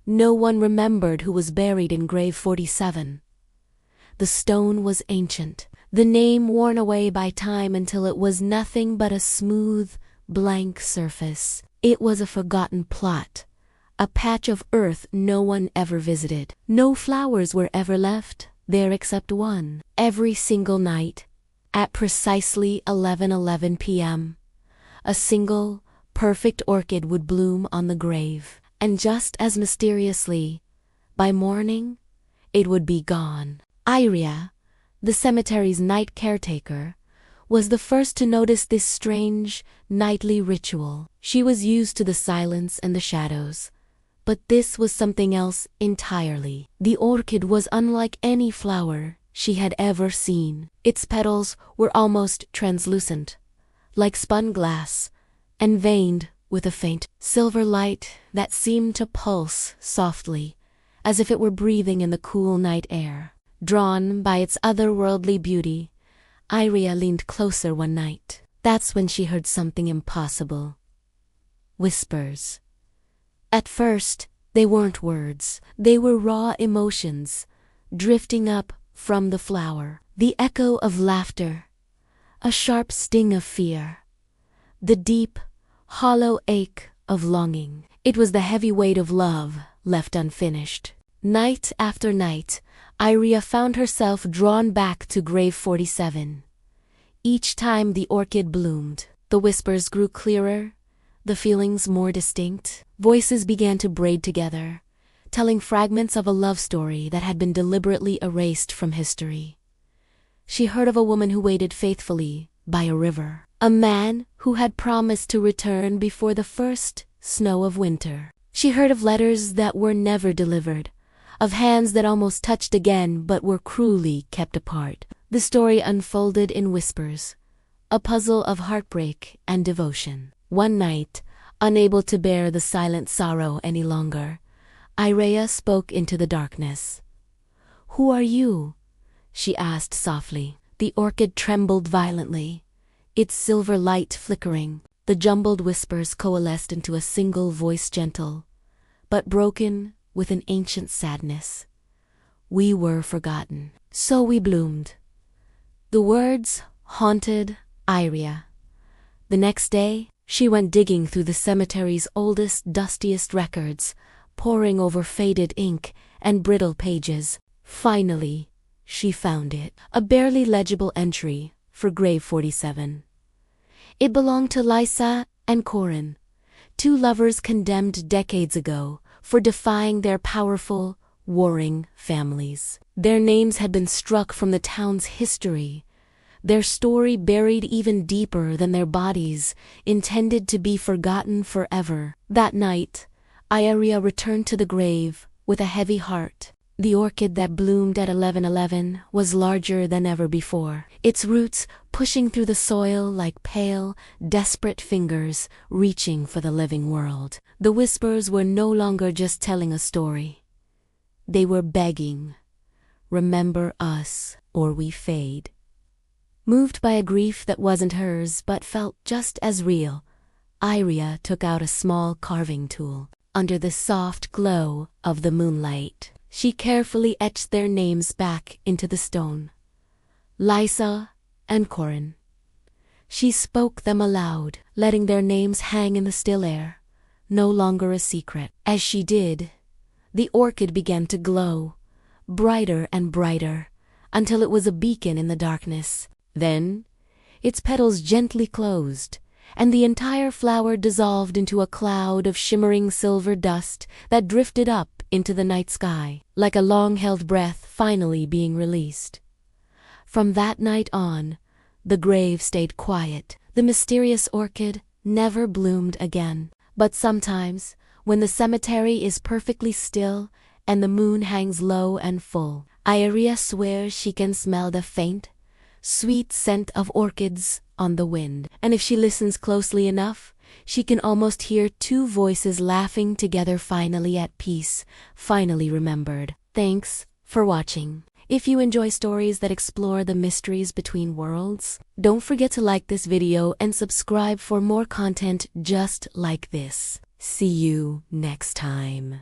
no one remembered who was buried in grave 47. The stone was ancient, the name worn away by time until it was nothing but a smooth, blank surface. It was a forgotten plot, a patch of earth no one ever visited. No flowers were ever left there except one. Every single night, at precisely 11:11 p.m., a single, perfect orchid would bloom on the grave, and just as mysteriously, by morning, it would be gone. Iria, the cemetery's night caretaker, was the first to notice this strange, nightly ritual. She was used to the silence and the shadows, but this was something else entirely. The orchid was unlike any flower she had ever seen. Its petals were almost translucent, like spun glass, and veined with a faint silver light that seemed to pulse softly, as if it were breathing in the cool night air. Drawn by its otherworldly beauty, Iria leaned closer one night. That's when she heard something impossible. Whispers. At first, they weren't words. They were raw emotions, drifting up from the flower. The echo of laughter, a sharp sting of fear, the deep, hollow ache of longing. It was the heavy weight of love left unfinished. Night after night, Iria found herself drawn back to grave 47. Each time the orchid bloomed, the whispers grew clearer, the feelings more distinct. Voices began to braid together, telling fragments of a love story that had been deliberately erased from history. She heard of a woman who waited faithfully by a river, a man who had promised to return before the first snow of winter. She heard of letters that were never delivered, of hands that almost touched again but were cruelly kept apart. The story unfolded in whispers, a puzzle of heartbreak and devotion. One night, unable to bear the silent sorrow any longer, Iria spoke into the darkness. "Who are you?" she asked softly. The orchid trembled violently, its silver light flickering. The jumbled whispers coalesced into a single voice, gentle, but broken with an ancient sadness. "We were forgotten, so we bloomed." The words haunted Iria. The next day, she went digging through the cemetery's oldest, dustiest records, poring over faded ink and brittle pages. Finally, she found it, a barely legible entry for grave 47. It belonged to Lysa and Corin, two lovers condemned decades ago for defying their powerful, warring families. Their names had been struck from the town's history, their story buried even deeper than their bodies, intended to be forgotten forever. That night, Iria returned to the grave with a heavy heart. The orchid that bloomed at 11:11 was larger than ever before, its roots pushing through the soil like pale, desperate fingers reaching for the living world. The whispers were no longer just telling a story. They were begging, "Remember us, or we fade." Moved by a grief that wasn't hers but felt just as real, Iria took out a small carving tool. Under the soft glow of the moonlight, she carefully etched their names back into the stone. Lysa and Corin. She spoke them aloud, letting their names hang in the still air, no longer a secret. As she did, the orchid began to glow, brighter and brighter, until it was a beacon in the darkness. Then, its petals gently closed, and the entire flower dissolved into a cloud of shimmering silver dust that drifted up into the night sky, like a long-held breath finally being released. From that night on, the grave stayed quiet. The mysterious orchid never bloomed again. But sometimes, when the cemetery is perfectly still and the moon hangs low and full, Iria swears she can smell the faint, sweet scent of orchids on the wind. And if she listens closely enough, she can almost hear two voices laughing together, finally at peace, finally remembered. Thanks for watching. If you enjoy stories that explore the mysteries between worlds, don't forget to like this video and subscribe for more content just like this. See you next time.